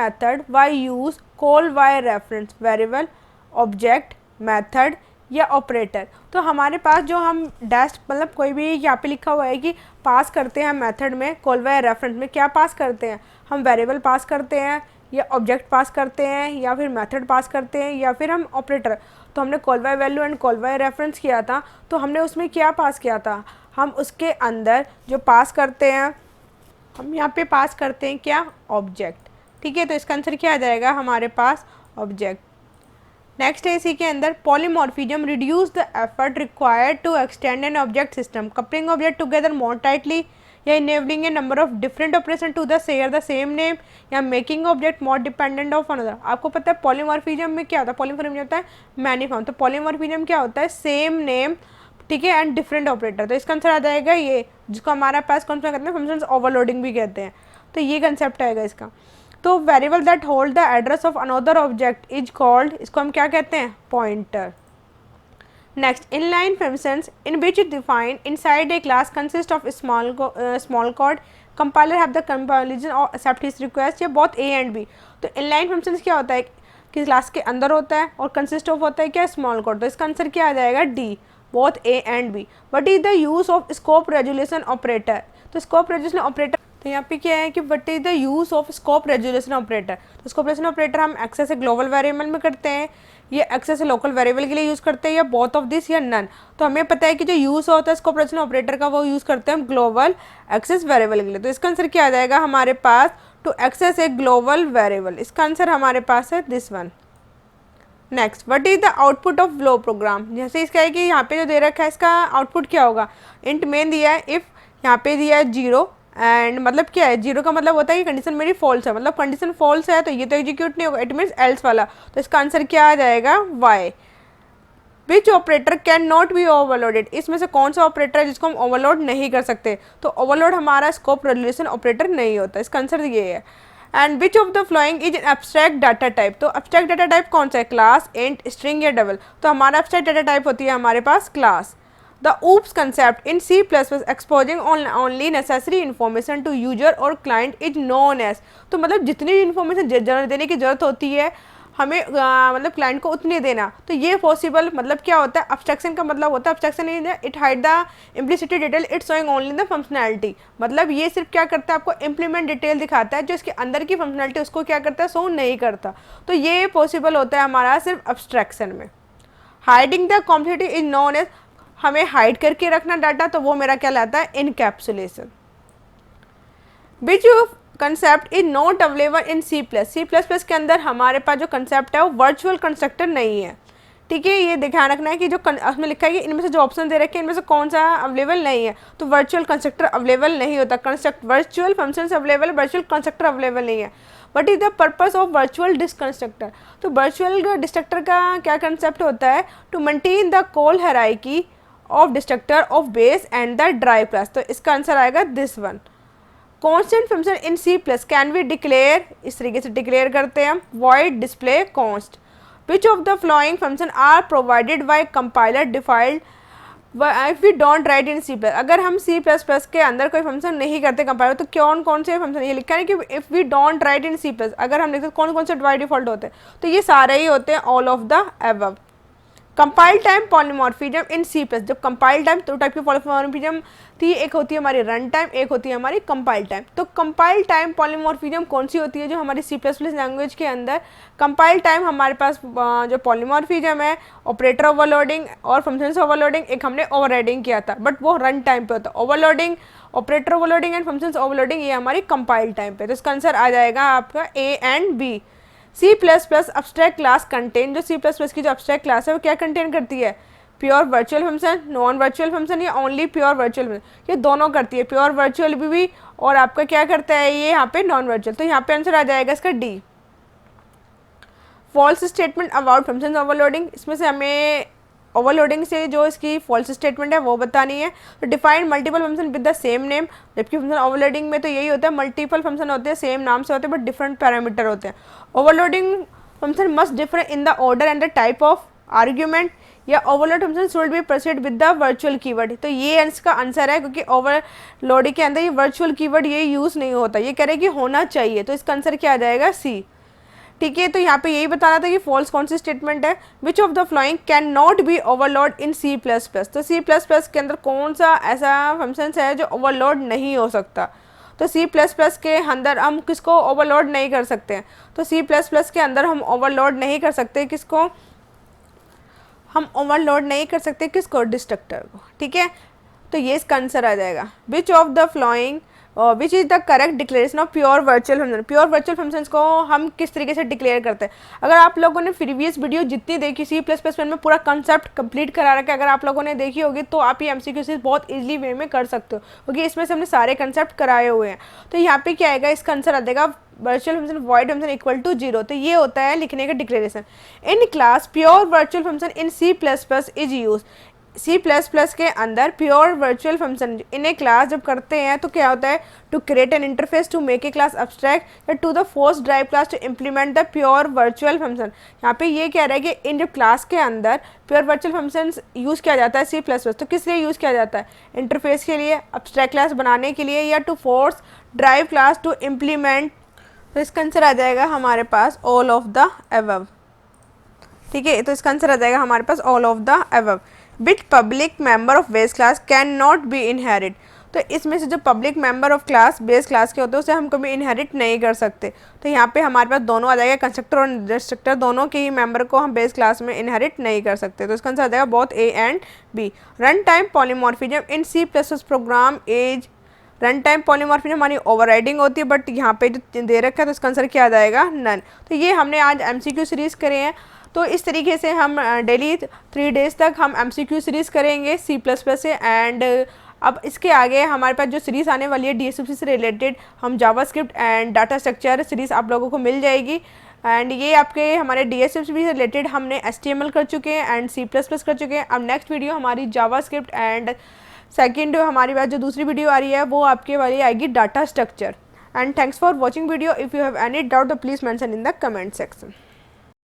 Method by use call by reference variable object method या operator. तो हमारे पास जो हम डैश मतलब कोई भी यहाँ पे लिखा हुआ है कि पास करते हैं मेथड में कॉल वाई रेफरेंस में क्या पास करते हैं, हम वेरिएबल पास करते हैं या ऑब्जेक्ट पास करते हैं या फिर मेथड पास करते हैं या फिर हम ऑपरेटर। तो हमने call by value and call by reference किया था, तो हमने उसमें क्या पास किया था, हम उसके अंदर जो पास करते हैं हम यहाँ पे पास करते हैं क्या, ऑब्जेक्ट। ठीक है, तो इसका आंसर क्या आ जाएगा हमारे पास, ऑब्जेक्ट। नेक्स्ट है इसी के अंदर polymorphism reduce the effort required to extend an object system, coupling object together more tightly या enabling a number of different operation to the share the same name या making object more dependent of another. आपको पता है polymorphism में क्या होता है, polymorphism होता है मैनीफॉर्म, तो पॉलीमॉर्फिज्म क्या होता है, सेम नेम, ठीक है, एंड डिफरेंट ऑपरेटर। तो इसका आंसर आ जाएगा ये, जिसको हमारे पास कौन सा कहते हैं, फंक्शंस ओवरलोडिंग भी कहते हैं। तो ये कंसेप्ट आएगा इसका। तो variable that hold the address of another object is called, इसको हम क्या कहते हैं, pointer. Next, inline functions in which it defined inside a class consist of small code compiler have the comparison or accept his request। ये बहुत A and B। तो inline functions क्या होता है कि क्लास के अंदर होता है और कंसिस्ट ऑफ होता है क्या, स्मॉल कोड। तो इसका आंसर क्या आ जाएगा, D, both A and B। What is the use of scope resolution operator. तो स्कोप रेजुलेशन ऑपरेटर, तो यहाँ पे क्या है कि what is the use of scope resolution operator. तो स्कोप रेजुलेशन ऑपरेटर हम एक्सेस ग्लोबल वेरिएबल में करते हैं, ये एक्सेस लोकल वेरिएबल के लिए यूज़ करते हैं, या बोथ ऑफ दिस या नन। तो हमें पता है कि जो यूज़ होता है स्कोप रेजुलेशन ऑपरेटर का वो यूज़ करते हैं हम ग्लोबल एक्सेस वेरिएबल के लिए। तो इसका आंसर क्या आ जाएगा हमारे पास, to access a global variable. इसका आंसर हमारे पास है this one. Next, what is the output of flow program. जैसे इसका है कि यहाँ पे जो दे रखा है इसका आउटपुट क्या होगा, इंट मेन दिया है, इफ़ यहाँ पे दिया है 0 एंड मतलब क्या है, 0 का मतलब होता है कि कंडीशन मेरी फॉल्स है, मतलब कंडीशन फॉल्स है तो ये तो एग्जीक्यूट नहीं होगा, इट मीन्स एल्स वाला। तो इसका आंसर क्या आ जाएगा, Y. Which operator can not be overloaded, इसमें से कौन सा ऑपरेटर है जिसको हम ओवरलोड नहीं कर सकते। तो ओवरलोड हमारा स्कोप रेजुलेशन ऑपरेटर नहीं होता, इसका आंसर ये है। And which of the following is an abstract data type. तो एब्स्ट्रैक्ट डाटा टाइप कौन सा है, क्लास, इंट, स्ट्रिंग या डबल। तो हमारा एब्स्ट्रैक्ट डाटा टाइप होती है हमारे पास class. The OOPS concept in C++ exposing only necessary information to user or client is known as। तो मतलब जितनी इन्फॉर्मेशन देने की जरूरत होती है हमें मतलब क्लाइंट को उतनी देना। तो ये पॉसिबल मतलब क्या होता है, अब्स्ट्रैक्शन का मतलब होता है, abstraction is it hide the implicit detail it showing only the functionality. मतलब ये सिर्फ क्या करता है, आपको इम्प्लीमेंट डिटेल दिखाता है, जो इसके अंदर की फंक्शनैलिटी उसको क्या करता है, शो नहीं करता। तो ये पॉसिबल होता है हमारा सिर्फ अब्स्ट्रैक्शन में। Hiding the complexity is known as, हमें हाइड करके रखना डाटा, तो वो मेरा क्या लाता है, encapsulation. Which concept is not available in C plus plus के अंदर हमारे पास जो कंसेप्ट है वो वर्चुअल कंस्ट्रक्टर नहीं है। ठीक है, ये ध्यान रखना है कि जो उसमें लिखा है कि इनमें से जो ऑप्शन दे रखे हैं इनमें से कौन सा अवेलेबल नहीं है। तो वर्चुअल कंस्ट्रक्टर अवेलेबल नहीं होता, construct virtual functions available, virtual constructor available नहीं है। What is the purpose of virtual disc constructor. तो वर्चुअल डिस्ट्रक्टर का क्या कंसेप्ट होता है, to maintain the call hierarchy of destructor of base and the drive class. तो इसका answer आएगा this one. Constant function in C plus can be declare, इस तरीके से डिक्लेयर करते हैं हम, void display const. Which of the flowing function are provided by compiler defined if we don't write in C plus. अगर हम सी plus plus के अंदर कोई फंक्शन नहीं करते कंपाइलर, तो कौन से फंक्शन, ये लिखा है कि if we don't write in C plus, अगर हम लिखते कौन से बाय डिफॉल्ट होते हैं, तो ये सारे ही होते हैं all of the above. Compile time polymorphism in C plus. जब कंपाइल टाइम दो टाइप की पॉलीमॉर्फिज्म थी, एक होती है हमारी रन टाइम, एक होती है हमारी कंपाइल टाइम। तो कंपाइल टाइम पॉलीमॉर्फिज्म कौन सी होती है, जो हमारी सी प्लस प्लस लैंग्वेज के अंदर कंपाइल टाइम हमारे पास जो पॉलीमॉर्फिज्म है, ऑपरेटर ओवरलोडिंग और फंक्शंस ओवरलोडिंग, एक हमने ओवरराइडिंग किया था बट वो रन टाइम पे होता है। Overloading, operator overloading and functions overloading ये हमारी कंपाइल टाइम पे। तो इसका आंसर आ जाएगा आपका A and B. C plus plus abstract class contain, जो सी प्लस प्लस की जो अब्स्ट्रैक्ट क्लास है वो क्या कंटेन करती है, pure virtual function, non virtual function या ओनली प्योर वर्चुअल फंक्शन, ये दोनों करती है, प्योर वर्चुअल भी और आपका क्या करता है ये यहाँ पे नॉन वर्चुअल। तो यहाँ पे आंसर आ जाएगा इसका D. False statement about function overloading, इसमें से हमें ओवरलोडिंग से जो इसकी फॉल्स स्टेटमेंट है वो बतानी है। तो define multiple function with the same name, जबकि फंक्शन ओवरलोडिंग में तो यही होता है, मल्टीपल फंक्शन होते हैं, सेम नाम से होते हैं बट डिफरेंट पैरामीटर होते हैं। Overloading function must differ in the order and the type of argument, या overload function should be proceed with the virtual keyword. तो ये इसका आंसर है, क्योंकि ओवरलोड के अंदर ये वर्चुअल कीवर्ड ये यूज़ नहीं होता, ये कह रहे हैं कि होना चाहिए, तो इसका आंसर क्या आ जाएगा, सी। ठीक है, तो यहाँ पे यही बताना था कि फॉल्स कौन सी स्टेटमेंट है। Which of the following can not be overload in C plus plus. तो सी प्लस प्लस के अंदर कौन सा ऐसा फंक्शन है जो ओवरलोड नहीं हो सकता। तो सी प्लस प्लस के अंदर हम किसको ओवरलोड नहीं कर सकते हैं, तो सी प्लस प्लस के अंदर हम ओवरलोड नहीं कर सकते किसको, हम ओवरलोड नहीं कर सकते किसको, डिस्ट्रक्टर को। ठीक है, तो ये इसका आंसर आ जाएगा। विच of the flowing which is the correct declaration of pure virtual function. Pure virtual functions को हम किस तरीके से डिक्लेयर करते हैं। अगर आप लोगों ने प्रीवियस वीडियो जितनी देखी सी प्लस प्लस में पूरा कंसेप्ट कंप्लीट करा रखा है, अगर आप लोगों ने देखी होगी तो आप ये एमसीक्यू सीरीज बहुत इजीली वे में कर सकते हो, क्योंकि इसमें से हमने सारे कंसेप्ट कराए हुए हैं। तो यहाँ पे क्या आएगा, इसका आंसर आ जाएगा virtual function void function equal to 0। तो ये होता है लिखने का declaration. In class pure virtual function in C plus plus is use. C plus plus के अंदर pure virtual function in class जब करते हैं तो क्या होता है, to create an interface to make a class abstract या to the force derived class to implement the pure virtual function. यहाँ पे ये कह रहा है कि इन जब क्लास के अंदर प्योर वर्चुअल फंक्शन यूज़ किया जाता है सी प्लस प्लस, तो किस लिए यूज़ किया जाता है, इंटरफेस के लिए, अब्स्ट्रैक्ट क्लास बनाने के लिए, या to force derived class to implement. तो इसका आंसर आ जाएगा हमारे पास ऑल ऑफ द अबव। ठीक है, तो इसका आंसर आ जाएगा हमारे पास all of the above. Which public member of base class can not be inherit. तो इसमें से जो public member of class base class के होते हैं उसे हम कभी इनहेरिट नहीं कर सकते। तो यहाँ पे हमारे पास दोनों आ जाएगा, कंस्ट्रक्टर और डिस्ट्रक्टर दोनों के ही मेंबर को हम बेस क्लास में इनहेरिट नहीं कर सकते। तो इसका आंसर आ जाएगा both A and B. Run time polymorphism in C plus plus program as. Run time polymorphism हमारी ओवरराइडिंग होती है, बट यहाँ पे जो दे रखा है तो इसका आंसर क्या आ जाएगा, नन। तो ये हमने आज एमसीक्यू सीरीज़ करे हैं। तो इस तरीके से हम डेली 3 डेज़ तक हम एमसीक्यू सीरीज़ करेंगे सी प्लस प्लस से। एंड अब इसके आगे हमारे पास जो सीरीज़ आने वाली है डीएसएफसी से रिलेटेड, हम JavaScript and data structure series आप लोगों को मिल जाएगी। एंड ये आपके हमारे डीएसएफसी से रिलेटेड हमने एचटीएमएल कर चुके हैं एंड सी प्लस प्लस कर चुके हैं। अब नेक्स्ट वीडियो हमारी जावास्क्रिप्ट एंड सेकेंड हमारी बात जो दूसरी वीडियो आ रही है वो आपके वाली आएगी data structure. And thanks for watching video. If you have any doubt तो please mention in the comment section.